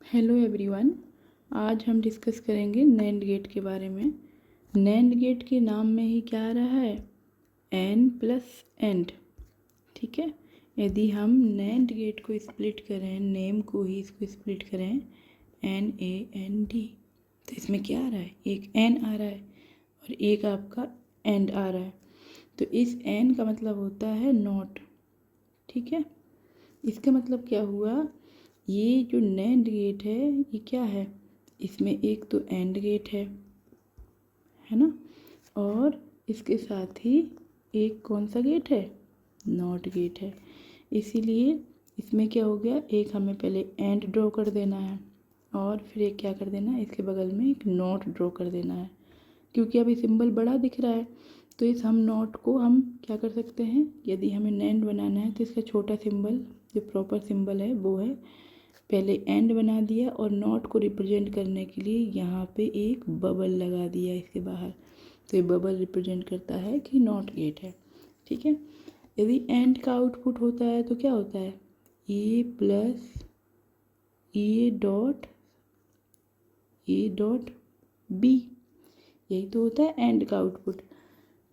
Hello everyone. आज हम discuss करेंगे नैंड गेट के बारे में। नैंड गेट के नाम में ही क्या आ रहा है, एन प्लस एंड। ठीक है, यदि हम नैंड गेट को स्प्लिट करें, नेम को ही इसको स्प्लिट करें, NAND, तो इसमें क्या आ रहा है, एक एन आ रहा है और एक आपका एंड आ रहा है। तो इस एन का मतलब होता है नॉट। ठीक है, इसका मतलब क्या हुआ, ये जो नैंड गेट है ये क्या है, इसमें एक तो एंड गेट है ना, और इसके साथ ही एक कौन सा गेट है, नॉट गेट है। इसीलिए इसमें क्या हो गया, एक हमें पहले एंड ड्रॉ कर देना है और फिर एक क्या कर देना है, इसके बगल में एक नॉट ड्रॉ कर देना है। क्योंकि अभी सिंबल बड़ा दिख रहा है तो इस हम नॉट को हम क्या कर सकते हैं, यदि हमें नैंड बनाना है तो इसका छोटा सिंबल जो प्रॉपर सिंबल है वो है, पहले एंड बना दिया और नॉट को रिप्रेजेंट करने के लिए यहाँ पे एक बबल लगा दिया इसके बाहर। तो ये बबल रिप्रेजेंट करता है कि नॉट गेट है। ठीक है, यदि एंड का आउटपुट होता है तो क्या होता है, ए प्लस ए डॉट बी, यही तो होता है एंड का आउटपुट।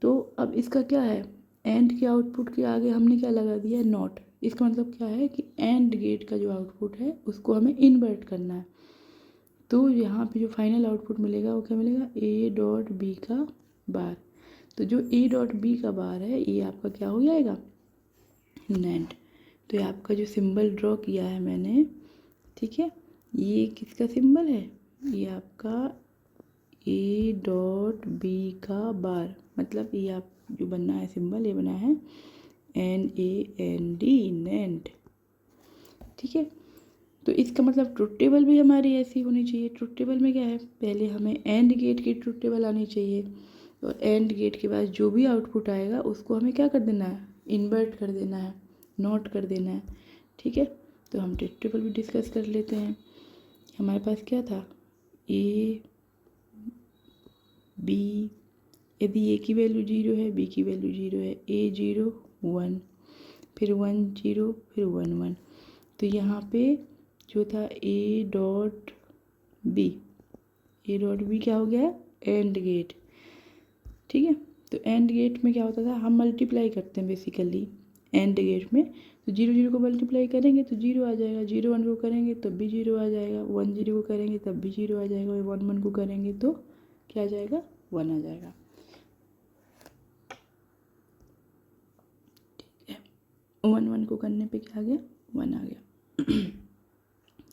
तो अब इसका क्या है, एंड के आउटपुट के आगे हमने क्या लगा दिया है, नॉट। इसका मतलब क्या है कि एंड गेट का जो आउटपुट है उसको हमें इन्वर्ट करना है। तो यहाँ पे जो फाइनल आउटपुट मिलेगा वो क्या मिलेगा, ए डॉट बी का बार। तो जो ए डॉट बी का बार है ये आपका क्या हो जाएगा, नैंड। तो ये आपका जो सिंबल ड्रॉ किया है मैंने, ठीक है, ये किसका सिंबल है, ये आपका ए डॉट बी का बार। मतलब ये आप जो बनना है सिंबल, ये बना है NAND, नैंड। ठीक है, तो इसका मतलब ट्रुथ टेबल भी हमारी ऐसी होनी चाहिए। ट्रुथ टेबल में क्या है, पहले हमें एंड गेट की ट्रुथ टेबल आनी चाहिए और एंड गेट के बाद जो भी आउटपुट आएगा उसको हमें क्या कर देना है, इन्वर्ट कर देना है, नोट कर देना है। ठीक है, तो हम ट्रुथ टेबल भी डिस्कस कर लेते हैं। हमारे पास क्या था, ए बी, यदि ए की वैल्यू 0 है, बी की वैल्यू 0 है, ए 0 1, फिर 1 0, फिर 1 1। तो यहाँ पे जो था ए डॉट बी क्या हो गया, एंड गेट। ठीक है, तो एंड गेट में क्या होता था, हम मल्टीप्लाई करते हैं बेसिकली एंड गेट में। तो 0 0 को मल्टीप्लाई करेंगे तो 0 आ जाएगा, 0 1 को करेंगे तब भी 0 आ जाएगा, 1 0 को करेंगे तब भी 0 आ जाएगा, 1 1 को करेंगे तो क्या आ जाएगा, 1 आ जाएगा। ठीक है, 1 1 को करने पे क्या आ गया, 1 आ गया।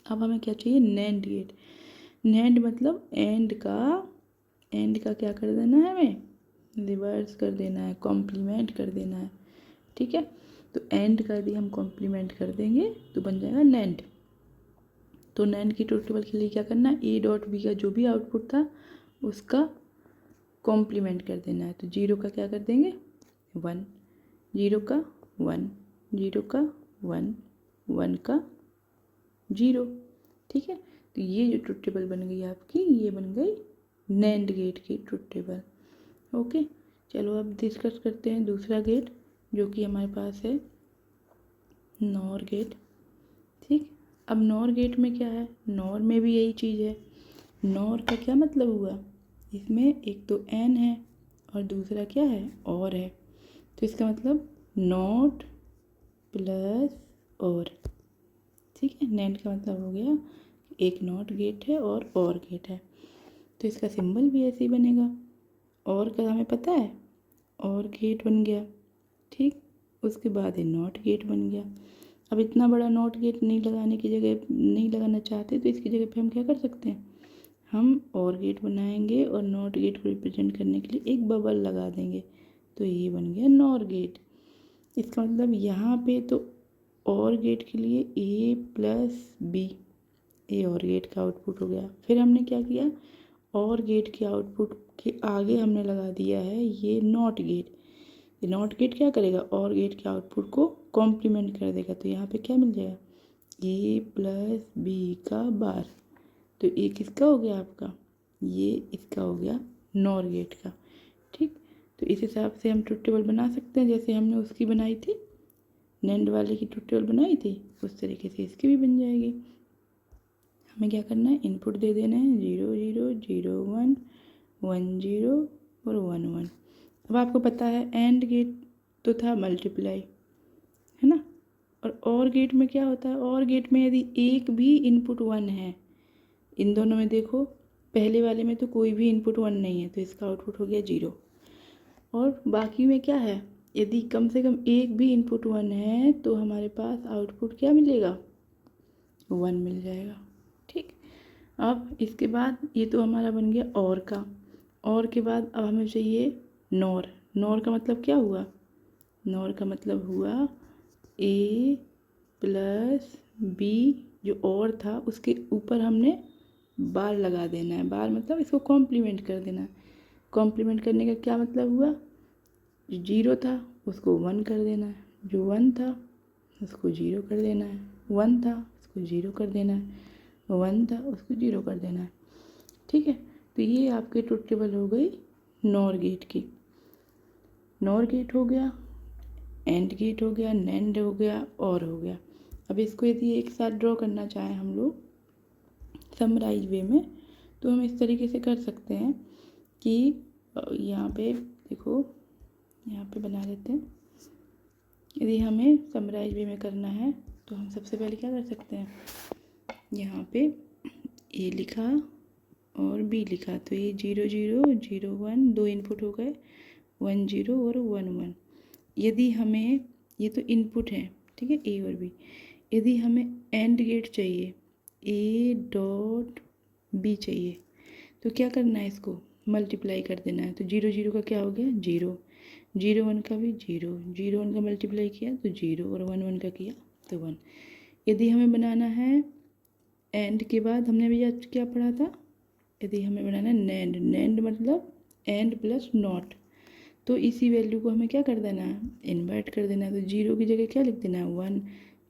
अब हमें क्या चाहिए, नैंड गेट। नैंड मतलब एंड का क्या कर देना है, हमें रिवर्स कर देना है, कॉम्प्लीमेंट कर देना है। ठीक है, तो एंड का यदि हम कॉम्प्लीमेंट कर देंगे तो बन जाएगा नैंड। तो नैंड की ट्रुथ टेबल के लिए क्या करना है, ए डॉट बी का जो भी आउटपुट था उसका कॉम्प्लीमेंट कर देना है। तो 0 का क्या कर देंगे, 1, 0 का 1, 0 का 1, 1 का 0। ठीक है, तो ये जो ट्रुथ टेबल बन गई आपकी, ये बन गई नैंड गेट की ट्रुथ टेबल। ओके, चलो अब डिस्कस करते हैं दूसरा गेट जो कि हमारे पास है नॉर गेट। ठीक, अब नॉर गेट में क्या है, नॉर में भी यही चीज़ है। नॉर का क्या मतलब हुआ, इसमें एक तो एन है और दूसरा क्या है, और है। तो इसका मतलब नॉट प्लस और। ठीक है, नैंड का मतलब हो गया एक नॉट गेट है और गेट है। तो इसका सिंबल भी ऐसे ही बनेगा, और का हमें पता है, और गेट बन गया। ठीक, उसके बाद ये नॉट गेट बन गया। अब इतना बड़ा नॉट गेट नहीं लगाने की जगह, नहीं लगाना चाहते तो इसकी जगह पे हम क्या कर सकते हैं, हम और गेट बनाएंगे और नॉट गेट को रिप्रेजेंट करने के लिए एक बबल लगा देंगे। तो ये बन गया नॉर गेट। इसका मतलब यहाँ पे तो और गेट के लिए ए प्लस बी, ए और गेट का आउटपुट हो गया। फिर हमने क्या किया, और गेट के आउटपुट के आगे हमने लगा दिया है ये नॉट गेट। ये नॉट गेट क्या करेगा, और गेट के आउटपुट को कॉम्प्लीमेंट कर देगा। तो यहाँ पे क्या मिल जाएगा, ए प्लस बी का बार। तो ये किसका हो गया आपका, ये इसका हो गया नॉर गेट का। ठीक, तो इस हिसाब से हम ट्रुथ टेबल बना सकते हैं, जैसे हमने उसकी बनाई थी, नैंड वाले की ट्रुथ टेबल बनाई थी, उस तरीके से इसकी भी बन जाएगी। हमें क्या करना है, इनपुट दे देना है 0 0 0 1 1 0 और 1 1। अब आपको पता है एंड गेट तो था मल्टीप्लाई, है ना। और गेट में क्या होता है, और गेट में यदि एक भी इनपुट 1 है, इन दोनों में देखो, पहले वाले में तो कोई भी इनपुट 1 नहीं है तो इसका आउटपुट हो गया 0। और बाकी में क्या है, यदि कम से कम एक भी इनपुट 1 है तो हमारे पास आउटपुट क्या मिलेगा, 1 मिल जाएगा। ठीक, अब इसके बाद ये तो हमारा बन गया और का। और के बाद अब हमें चाहिए नॉर। नॉर का मतलब क्या हुआ, नॉर का मतलब हुआ ए प्लस बी, जो और था उसके ऊपर हमने बार लगा देना है। बार मतलब इसको कॉम्प्लीमेंट कर देना है। कॉम्प्लीमेंट करने का क्या मतलब हुआ, जो 0 था उसको 1 कर देना है, जो 1 था उसको 0 कर देना है, 1 था उसको 0 कर देना है, 1 था उसको 0 कर देना है। ठीक है, तो ये आपके ट्रुथ टेबल हो गई नॉर गेट की। नॉर गेट हो गया, एंड गेट हो गया, नैंड हो गया, और हो गया। अब इसको यदि एक साथ ड्रॉ करना चाहें हम लोग समराइज वे में, तो हम इस तरीके से कर सकते हैं कि यहाँ पे देखो, यहाँ पे बना देते हैं। यदि हमें समराइज वे में करना है तो हम सबसे पहले क्या कर सकते हैं, यहाँ पे ए लिखा और बी लिखा, तो ये 0 0 0 1 दो इनपुट हो गए, 1 0 और 1 1। यदि हमें, ये तो इनपुट है, ठीक है, ए और बी। यदि हमें एंड गेट चाहिए, ए डॉट बी चाहिए, तो क्या करना है, इसको मल्टीप्लाई कर देना है। तो 0 0 का क्या हो गया 0, 0 1 का भी 0, 0 1 का मल्टीप्लाई किया तो 0, और 1 1 का किया तो 1। यदि हमें बनाना है एंड के बाद, हमने अभी आज क्या पढ़ा था, यदि हमें बनाना है नैंड, नैंड मतलब एंड प्लस नॉट, तो इसी वैल्यू को हमें क्या कर देना है, इन्वर्ट कर देना है। तो 0 की जगह क्या लिख देना है 1,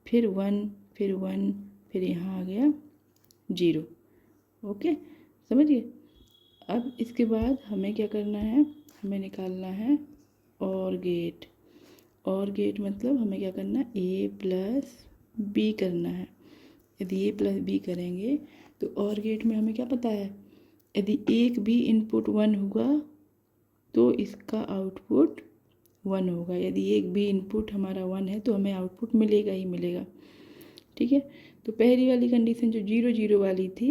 फिर 1, फिर 1, फिर यहाँ आ गया 0। ओके, समझिए। अब इसके बाद हमें क्या करना है, हमें निकालना है और गेट। और गेट मतलब हमें क्या करना है, ए प्लस बी करना है। यदि ए प्लस बी करेंगे तो और गेट में हमें क्या पता है, यदि एक भी इनपुट 1 हुआ तो इसका आउटपुट 1 होगा। यदि एक भी इनपुट हमारा 1 है तो हमें आउटपुट मिलेगा ही मिलेगा। ठीक है, तो पहली वाली कंडीशन जो 0 0 वाली थी,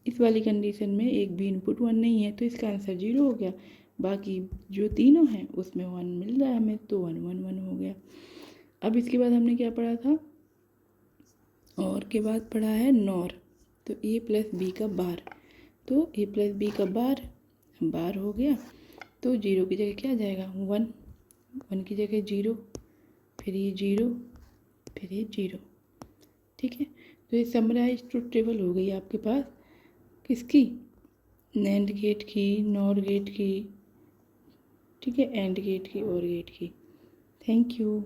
इस वाली कंडीशन में एक भी इनपुट 1 नहीं है तो इसका आंसर 0 हो गया। बाकी जो तीनों हैं उसमें 1 मिल रहा है हमें, तो 1 1 1 हो गया। अब इसके बाद हमने क्या पढ़ा था, और के बाद पढ़ा है नॉर। तो ए प्लस बी का बार, तो ए प्लस बी का बार हो गया। तो 0 की जगह क्या आ जाएगा 1, 1 की जगह 0, फिर ये 0, फिर ये 0। ठीक है, तो ये समराइज ट्रुथ टेबल हो गई आपके पास, किसकी, नैंड गेट की, नॉर गेट की, ठीक है, एंड गेट की और गेट की। Thank you.